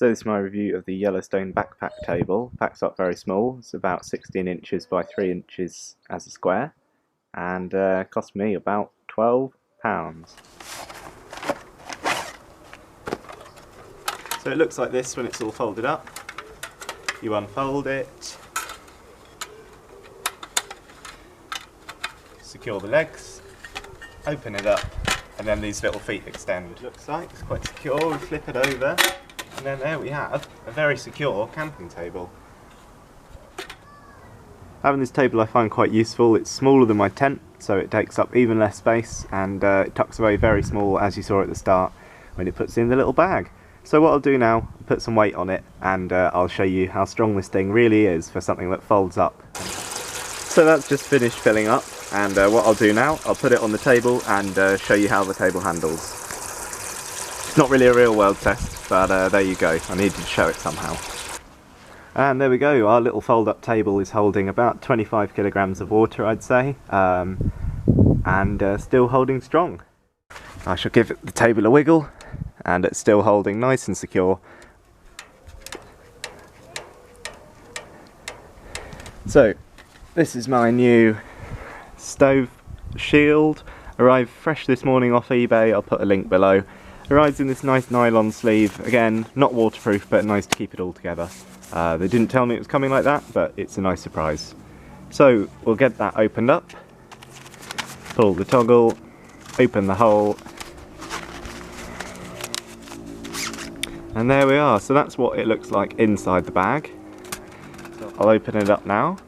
So this is my review of the Yellowstone backpack table. Packs up very small, it's about 16 inches by 3 inches as a square, and cost me about £12. So it looks like this when it's all folded up. You unfold it, secure the legs, open it up, and then these little feet extend. It looks like it's quite secure. We flip it over, and then there we have a very secure camping table. Having this table I find quite useful. It's smaller than my tent, so it takes up even less space, and it tucks away very small, as you saw at the start, when it puts in the little bag. So what I'll do now, I'll put some weight on it, and I'll show you how strong this thing really is for something that folds up. So that's just finished filling up, and what I'll do now, I'll put it on the table and show you how the table handles. It's not really a real world test, but there you go, I needed to show it somehow. And there we go, our little fold up table is holding about 25 kilograms of water, I'd say, and still holding strong. I shall give the table a wiggle, and it's still holding nice and secure. So this is my new stove shield, arrived fresh this morning off eBay. I'll put a link below. Arrives in this nice nylon sleeve, again not waterproof but nice to keep it all together. They didn't tell me it was coming like that, but it's a nice surprise. So we'll get that opened up, pull the toggle, open the hole, and there we are. So that's what it looks like inside the bag. So I'll open it up now.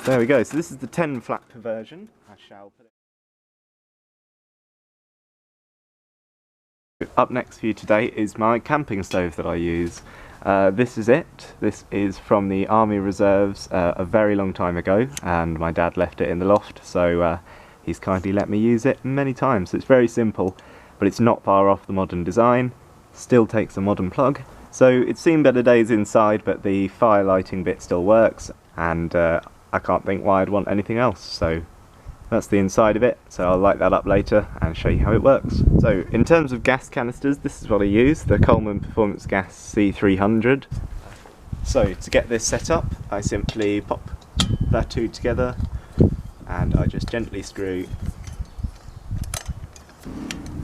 There we go. So this is the 10 flap version. I shall put it. Up next for you today is my camping stove that I use. This is it. This is from the Army Reserves a very long time ago, and my dad left it in the loft, so he's kindly let me use it many times. So it's very simple, but it's not far off the modern design. Still takes a modern plug, so it's seen better days inside, but the fire lighting bit still works, and I can't think why I'd want anything else. So that's the inside of it, so I'll light that up later and show you how it works. So in terms of gas canisters, this is what I use, the Coleman Performance Gas C300. So to get this set up, I simply pop the two together and I just gently screw.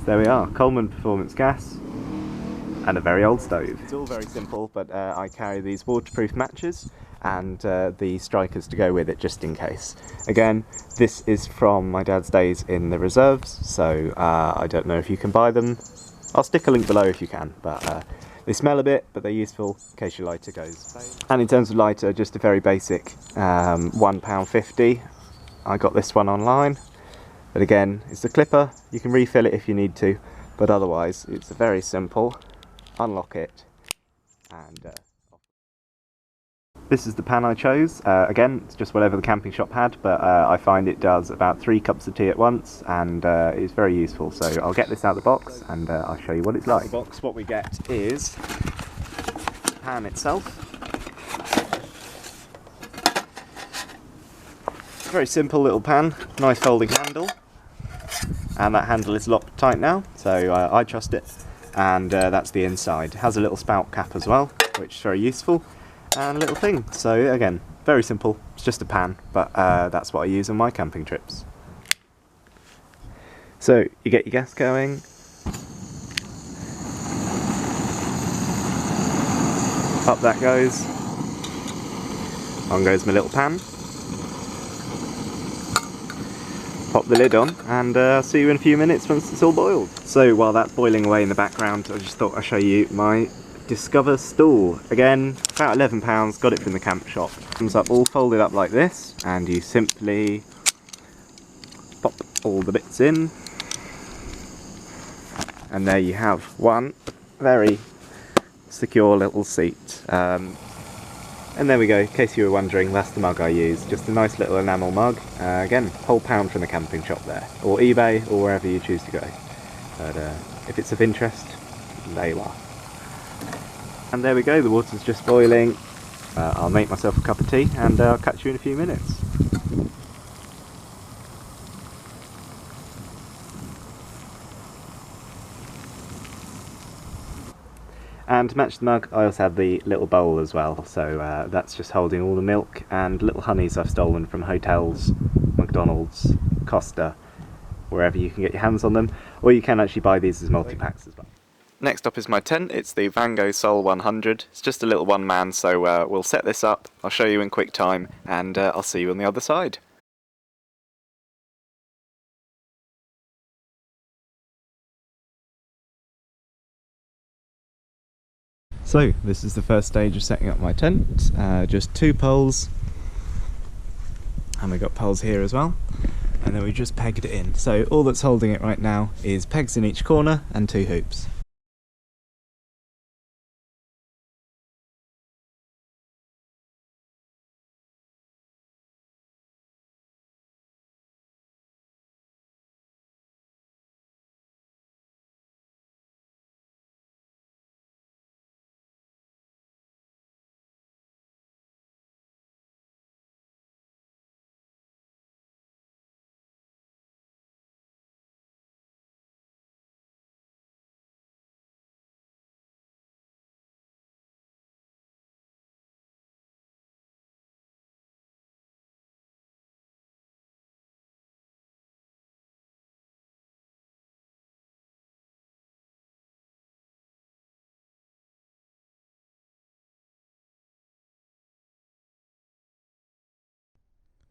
There we are, Coleman Performance Gas and a very old stove. It's all very simple, but I carry these waterproof matches and the strikers to go with it just in case. Again, this is from my dad's days in the reserves, so I don't know if you can buy them. I'll stick a link below if you can, but they smell a bit, but they're useful in case your lighter goes. And in terms of lighter, just a very basic £1.50. I got this one online, but again, it's a clipper. You can refill it if you need to, but otherwise it's very simple. Unlock it, and this is the pan I chose. Again, it's just whatever the camping shop had, but I find it does about 3 cups of tea at once, and it's very useful. So I'll get this out of the box and I'll show you what it's like. In the box, what we get is the pan itself. Very simple little pan, nice folding handle, and that handle is locked tight now, so I trust it. And that's the inside. It has a little spout cap as well, which is very useful, and a little thing. So again, very simple. It's just a pan, but that's what I use on my camping trips. So you get your gas going. Up that goes. On goes my little pan. Pop the lid on, and I'll see you in a few minutes once it's all boiled. So while that's boiling away in the background, I just thought I'd show you my Discover stool. Again, about £11, got it from the camp shop. Comes up all folded up like this, and you simply pop all the bits in, and there you have one very secure little seat. And there we go, in case you were wondering, that's the mug I use. Just a nice little enamel mug. Again, whole pound from the camping shop there. Or eBay, or wherever you choose to go. But if it's of interest, there you are. And there we go, the water's just boiling. I'll make myself a cup of tea, and I'll catch you in a few minutes. And to match the mug, I also have the little bowl as well, so that's just holding all the milk and little honeys I've stolen from hotels, McDonald's, Costa, wherever you can get your hands on them, or you can actually buy these as multi-packs as well. Next up is my tent. It's the Van Gogh Sol 100. It's just a little one man, so we'll set this up, I'll show you in quick time, and I'll see you on the other side. So this is the first stage of setting up my tent, just 2 poles, and we've got poles here as well, and then we just pegged it in. So all that's holding it right now is pegs in each corner and 2 hoops.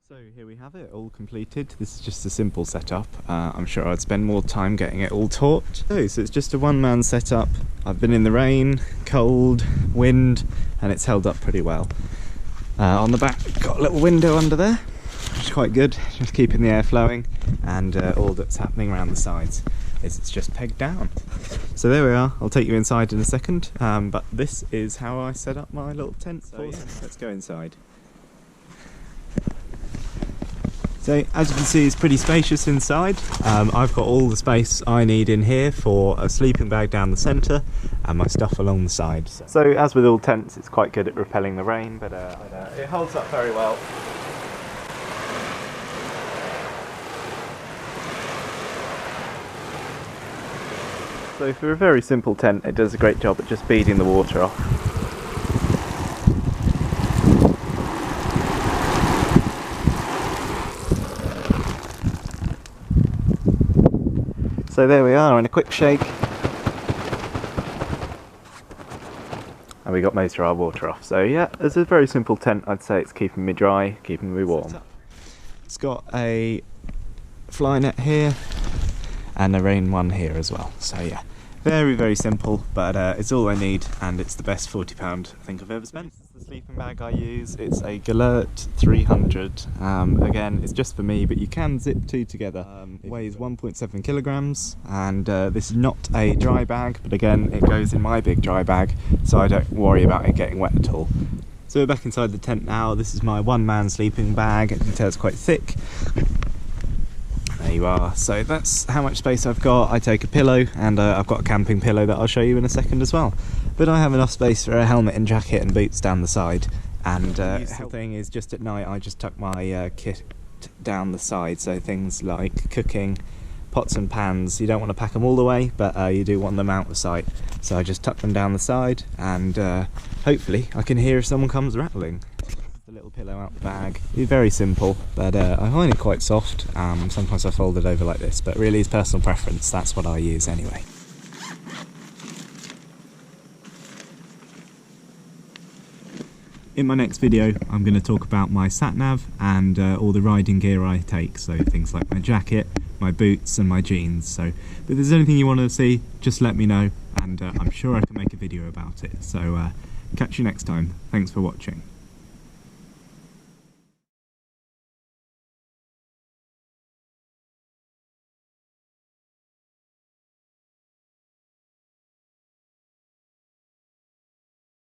So here we have it, all completed. This is just a simple setup. I'm sure I'd spend more time getting it all taut. So it's just a one-man setup. I've been in the rain, cold, wind, and it's held up pretty well. On the back, got a little window under there, which is quite good, just keeping the air flowing, and all that's happening around the sides is it's just pegged down. So there we are. I'll take you inside in a second, but this is how I set up my little tent. So yeah, let's go inside. So as you can see, it's pretty spacious inside. I've got all the space I need in here for a sleeping bag down the centre and my stuff along the side. So as with all tents, it's quite good at repelling the rain, but it holds up very well. So for a very simple tent, it does a great job at just beading the water off. So there we are, in a quick shake, and we got most of our water off. So yeah, it's a very simple tent. I'd say it's keeping me dry, keeping me warm. It's got a fly net here and a rain one here as well. So yeah, very, very simple, but it's all I need, and it's the best £40 I think I've ever spent. This is the sleeping bag I use. It's a Galert 300. Again, it's just for me, but you can zip 2 together. It weighs 1.7 kilograms, and this is not a dry bag, but again, it goes in my big dry bag, so I don't worry about it getting wet at all. So we're back inside the tent now. This is my one-man sleeping bag. As you can tell, it's quite thick. There you are. So that's how much space I've got. I take a pillow, and I've got a camping pillow that I'll show you in a second as well. But I have enough space for a helmet and jacket and boots down the side. And the thing is, just at night I just tuck my kit down the side, so things like cooking, pots and pans, you don't want to pack them all the way, but you do want them out of sight. So I just tuck them down the side, and hopefully I can hear if someone comes rattling. The little pillow out the bag. It's very simple, but I find it quite soft. Sometimes I fold it over like this, but really it's personal preference. That's what I use anyway. In my next video, I'm going to talk about my sat-nav and all the riding gear I take, so things like my jacket, my boots and my jeans. So if there's anything you want to see, just let me know, and I'm sure I can make a video about it. So catch you next time. Thanks for watching.